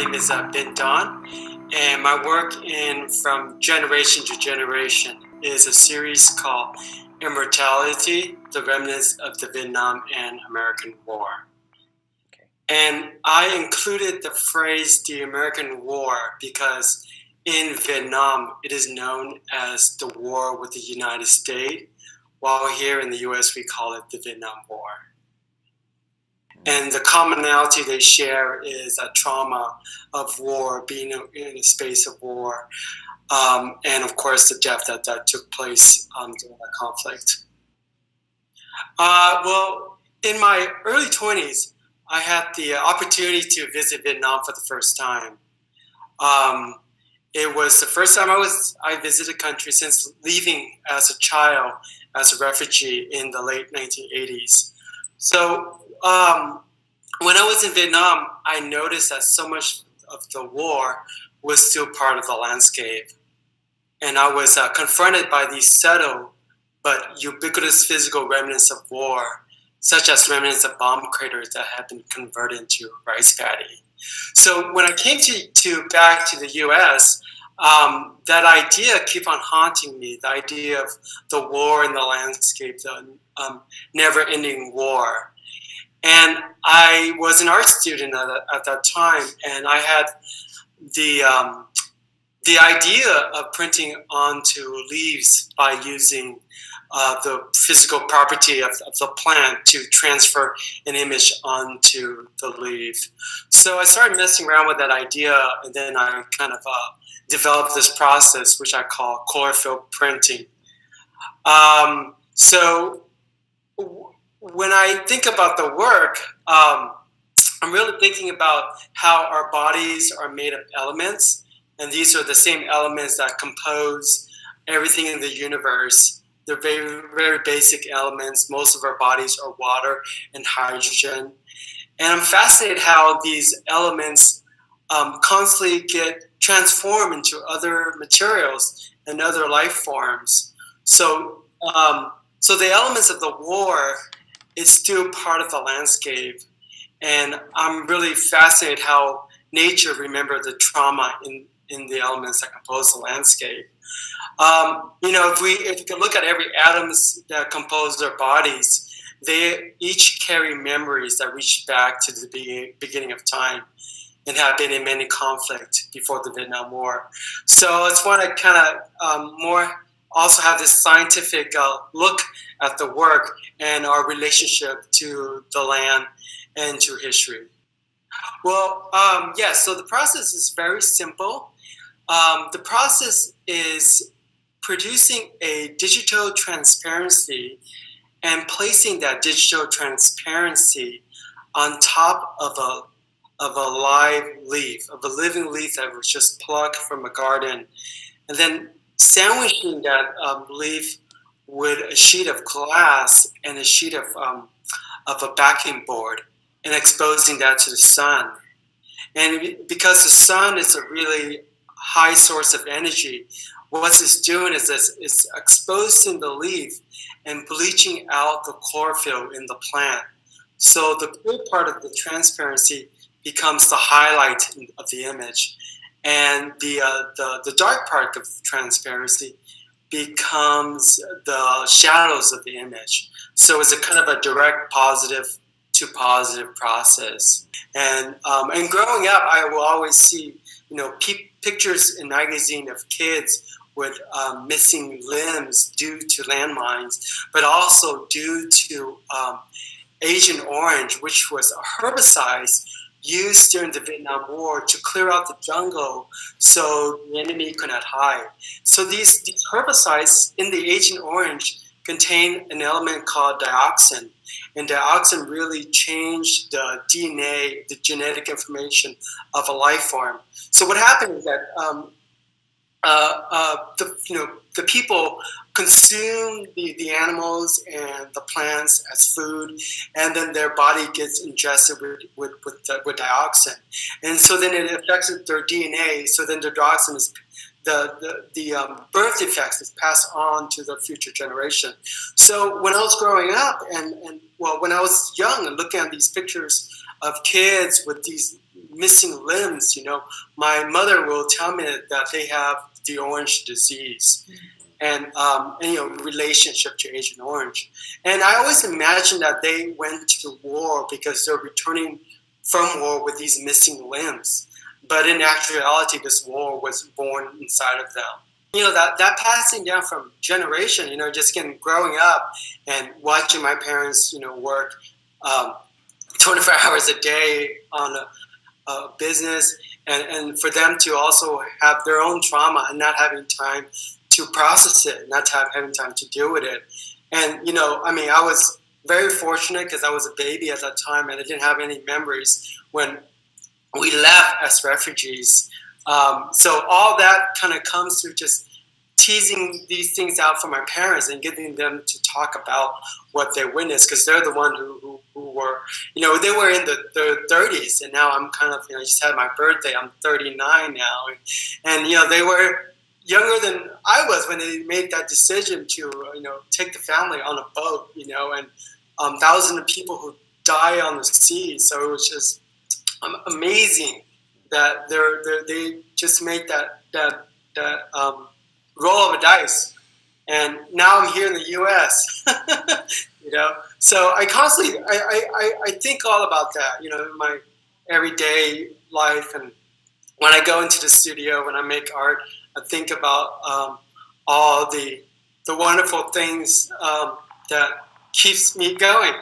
name is Binh Danh, and my work in From Generation to Generation is a series called Immortality, the Remnants of the Vietnam and American War. Okay. And I included the phrase the American War because in Vietnam it is known as the war with the United States, while here in the US we call it the Vietnam War. And the commonality they share is a trauma of war, being in a space of war, and of course the death that took place during that conflict. Well, in my early 20s, I had the opportunity to visit Vietnam for the first time. It was the first time I visited the country since leaving as a child, as a refugee in the late 1980s. So when I was in Vietnam, I noticed that so much of the war was still part of the landscape. And I was confronted by these subtle but ubiquitous physical remnants of war, such as remnants of bomb craters that had been converted into rice paddy. So when I came back to the US, that idea kept on haunting me, the idea of the war in the landscape, the never-ending war. And I was an art student at that time, and I had the idea of printing onto leaves by using the physical property of the plant to transfer an image onto the leaf. So I started messing around with that idea, and then I kind of developed this process, which I call chlorophyll printing. So when I think about the work, I'm really thinking about how our bodies are made of elements, and these are the same elements that compose everything in the universe. They're very, very basic elements. Most of our bodies are water and hydrogen. And I'm fascinated how these elements constantly get transformed into other materials and other life forms. So the elements of the war is still part of the landscape. And I'm really fascinated how nature remembers the trauma in the elements that compose the landscape. If you can look at every atoms that compose our bodies, they each carry memories that reach back to the beginning of time and have been in many conflicts before the Vietnam War. So I just want to kind of more also have this scientific look at the work and our relationship to the land and to history. Well, yes, so the process is very simple. The process is producing a digital transparency and placing that digital transparency on top of a live leaf, of a living leaf that was just plucked from a garden, and then sandwiching that leaf with a sheet of glass and a sheet of a backing board and exposing that to the sun. And because the sun is a really high source of energy, what it's doing is it's exposing the leaf and bleaching out the chlorophyll in the plant. So the clear part of the transparency becomes the highlight of the image, and the dark part of the transparency becomes the shadows of the image. So it's a kind of a direct positive to positive process. And growing up, I will always see pictures in magazine of kids with missing limbs due to landmines, but also due to Agent Orange, which was a herbicide used during the Vietnam War to clear out the jungle so the enemy could not hide. So these herbicides in the Agent Orange contain an element called dioxin, and dioxin really changed the DNA, the genetic information of a life form. So what happened is that the people consume the animals and the plants as food, and then their body gets ingested with dioxin, and so then it affects their DNA. So then the dioxin is the birth defects is passed on to the future generation. So when I was growing up, and when I was young and looking at these pictures of kids with these missing limbs, my mother will tell me that they have the orange disease, and relationship to Agent Orange. And I always imagine that they went to war because they're returning from war with these missing limbs. But in actuality, this war was born inside of them. That passing down from generation, just growing up and watching my parents, work 24 hours a day on a business, and for them to also have their own trauma and not having time to process it, not having time to deal with it. And, I was very fortunate because I was a baby at that time and I didn't have any memories when we left as refugees. So all that kind of comes through just teasing these things out from my parents and getting them to talk about what they witnessed, because they're the one who were, they were in their 30s, and now I'm kind of, I just had my birthday. I'm 39 now, and they were younger than I was when they made that decision to, take the family on a boat, and thousands of people who die on the sea. So it was just amazing that they just made that roll of a dice, and now I'm here in the U.S. So I constantly I think all about that, in my everyday life, and when I go into the studio, when I make art, I think about all the wonderful things that keeps me going.